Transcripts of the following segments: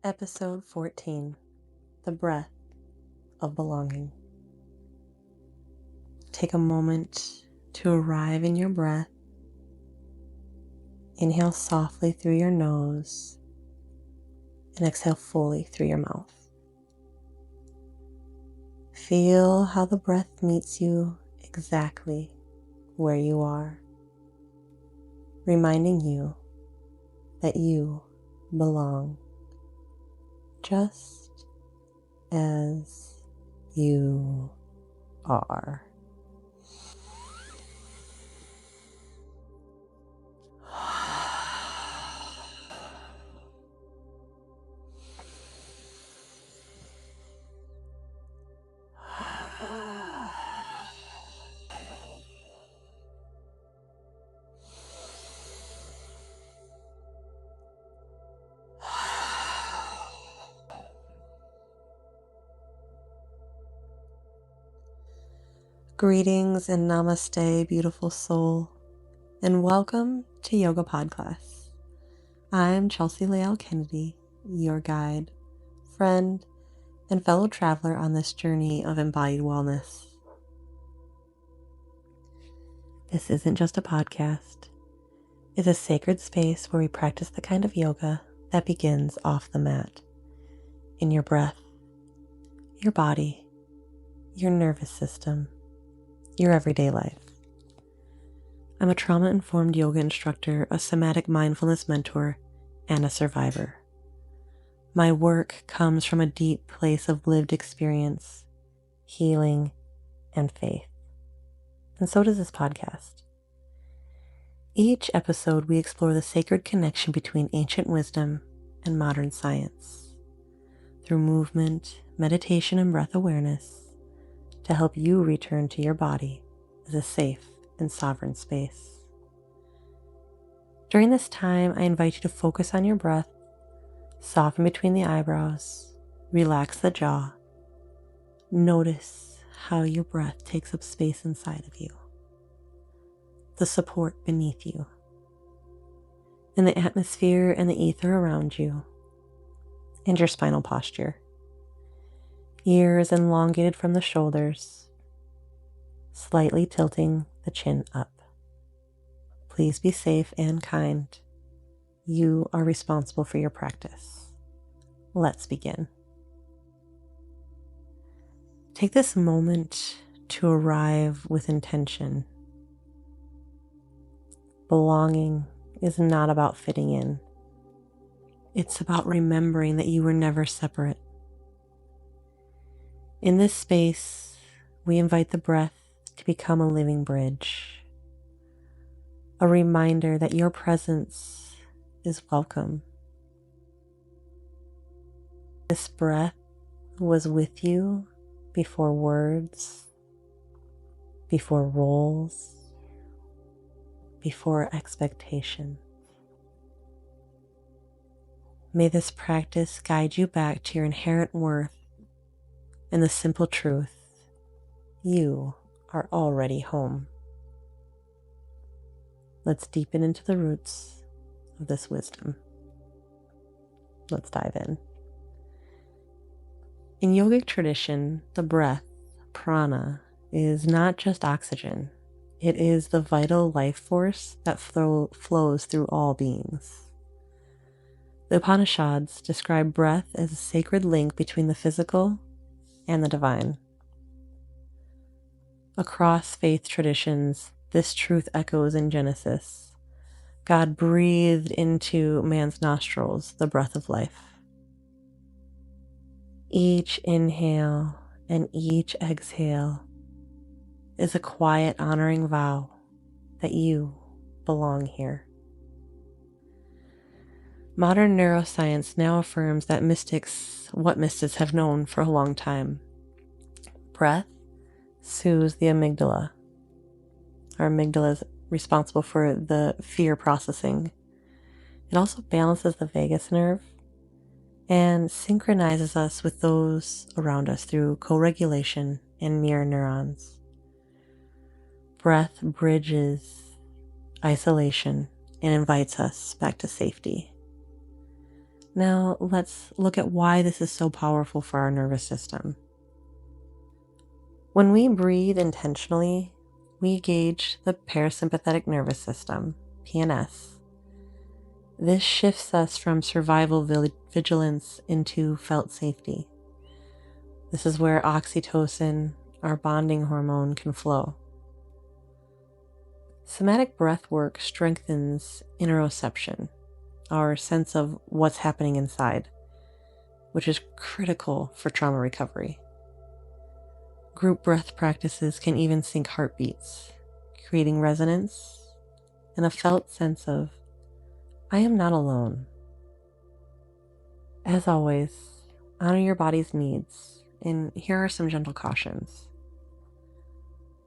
Episode 14, The Breath of Belonging. Take a moment to arrive in your breath. Inhale softly through your nose and exhale fully through your mouth. Feel how the breath meets you exactly where you are, reminding you that you belong just as you are. Greetings and namaste, beautiful soul, and welcome to Yoga PodClass. I'm Chelsea Leal Kennedy, your guide, friend, and fellow traveler on this journey of embodied wellness. This isn't just a podcast. It's a sacred space where we practice the kind of yoga that begins off the mat, in your breath, your body, your nervous system, your everyday life. I'm a trauma-informed yoga instructor, a somatic mindfulness mentor, and a survivor. My work comes from a deep place of lived experience, healing, and faith. And so does this podcast. Each episode, we explore the sacred connection between ancient wisdom and modern science through movement, meditation, and breath awareness to help you return to your body as a safe and sovereign space. During this time, I invite you to focus on your breath, soften between the eyebrows, relax the jaw. Notice how your breath takes up space inside of you, the support beneath you, and the atmosphere and the ether around you, and your spinal posture. Ears elongated from the shoulders, slightly tilting the chin up. Please be safe and kind. You are responsible for your practice. Let's begin. Take this moment to arrive with intention. Belonging is not about fitting in. It's about remembering that you were never separate. In this space, we invite the breath to become a living bridge, a reminder that your presence is welcome. This breath was with you before words, before roles, before expectation. May this practice guide you back to your inherent worth and the simple truth: you are already home. Let's deepen into the roots of this wisdom. Let's dive in. In yogic tradition, the breath, prana, is not just oxygen. It is the vital life force that flows through all beings. The Upanishads describe breath as a sacred link between the physical and the divine. Across faith traditions, this truth echoes in Genesis. God breathed into man's nostrils the breath of life. Each inhale and each exhale is a quiet, honoring vow that you belong here. Modern neuroscience now affirms that what mystics have known for a long time. Breath soothes the amygdala. Our amygdala is responsible for the fear processing. It also balances the vagus nerve and synchronizes us with those around us through co-regulation and mirror neurons. Breath bridges isolation and invites us back to safety. Now let's look at why this is so powerful for our nervous system. When we breathe intentionally, we engage the parasympathetic nervous system, PNS. This shifts us from survival vigilance into felt safety. This is where oxytocin, our bonding hormone, can flow. Somatic breath work strengthens interoception, our sense of what's happening inside, which is critical for trauma recovery. Group breath practices can even sync heartbeats, creating resonance and a felt sense of, I am not alone. As always, honor your body's needs, and here are some gentle cautions.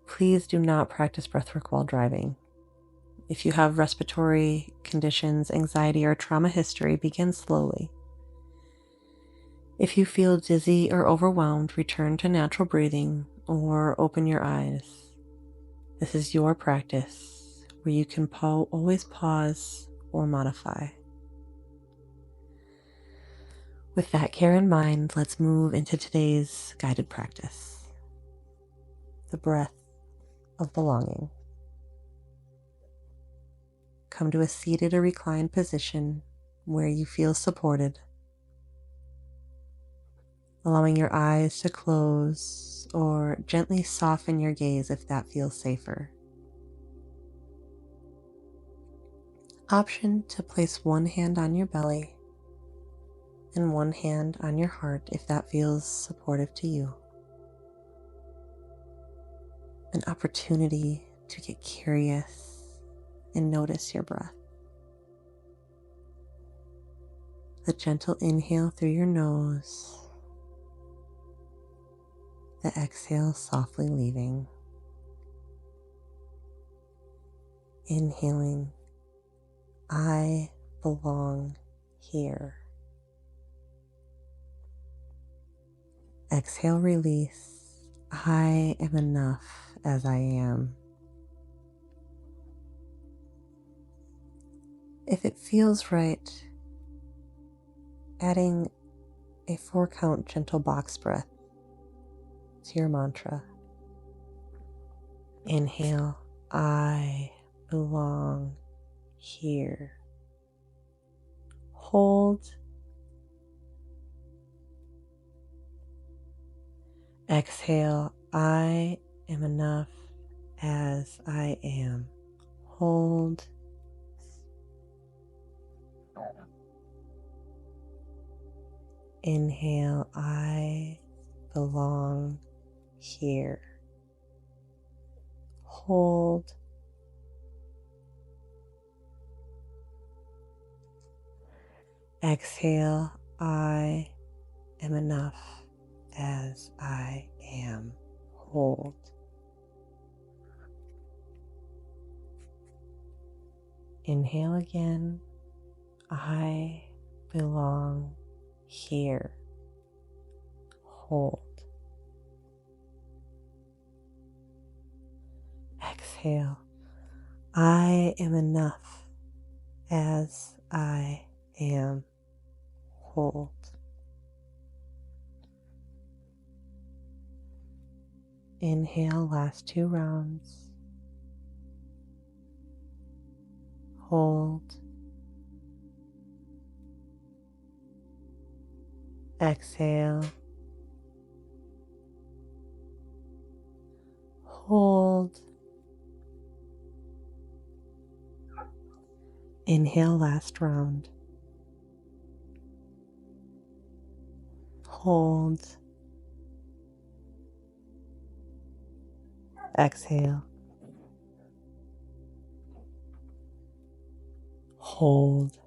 Please do not practice breathwork while driving. If you have respiratory conditions, anxiety, or trauma history, begin slowly. If you feel dizzy or overwhelmed, return to natural breathing or open your eyes. This is your practice where you can always pause or modify. With that care in mind, let's move into today's guided practice. The breath of belonging. Come to a seated or reclined position where you feel supported, allowing your eyes to close or gently soften your gaze if that feels safer. Option to place one hand on your belly and one hand on your heart if that feels supportive to you. An opportunity to get curious and notice your breath. The gentle inhale through your nose, the exhale softly leaving. Inhaling, I belong here. Exhale, release, I am enough as I am. If it feels right, adding a 4-count gentle box breath to your mantra. Inhale, I belong here. Hold. Exhale, I am enough as I am. Hold. Inhale, I belong here. Hold. Exhale, I am enough as I am. Hold. Inhale again. I belong here. Hold. Exhale. I am enough as I am. Hold. Inhale, last 2 rounds. Hold. Exhale. Hold. Inhale, last round. Hold. Exhale. Hold.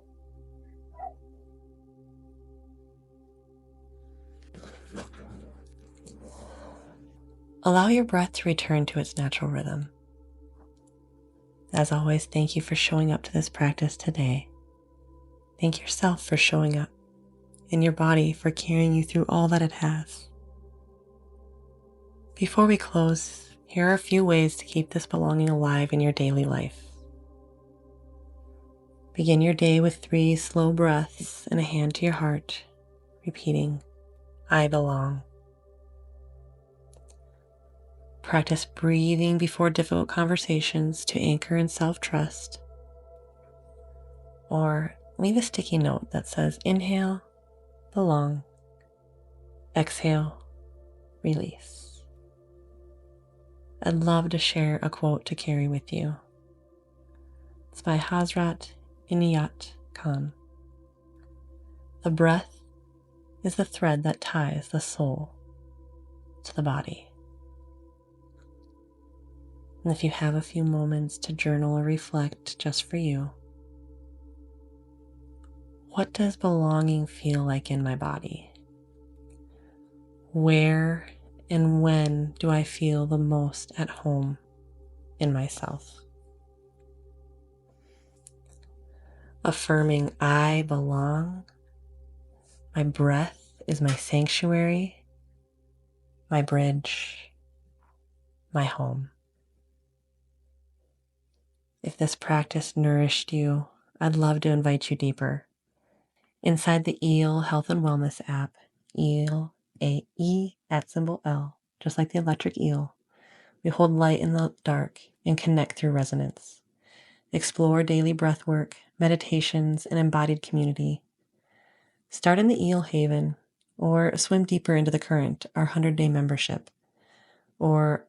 Allow your breath to return to its natural rhythm. As always, thank you for showing up to this practice today. Thank yourself for showing up and your body for carrying you through all that it has. Before we close, here are a few ways to keep this belonging alive in your daily life. Begin your day with 3 slow breaths and a hand to your heart, repeating, I belong. Practice breathing before difficult conversations to anchor in self-trust. Or leave a sticky note that says, inhale, belong, exhale, release. I'd love to share a quote to carry with you. It's by Hazrat Inayat Khan. The breath is the thread that ties the soul to the body. And if you have a few moments to journal or reflect just for you, what does belonging feel like in my body? Where and when do I feel the most at home in myself? Affirming I belong. My breath is my sanctuary, my bridge, my home. If this practice nourished you, I'd love to invite you deeper. Inside the EEL Health and Wellness app, EEL, A-E at symbol L, just like the electric eel, we hold light in the dark and connect through resonance. Explore daily breathwork, meditations, and embodied community. Start in the EEL Haven, or swim deeper into the current, our 100-day membership, or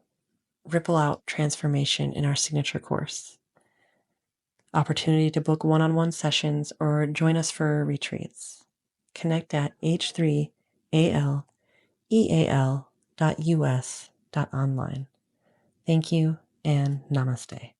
ripple out transformation in our signature course. Opportunity to book one-on-one sessions or join us for retreats. Connect at h3alleal.us.online. Thank you and namaste.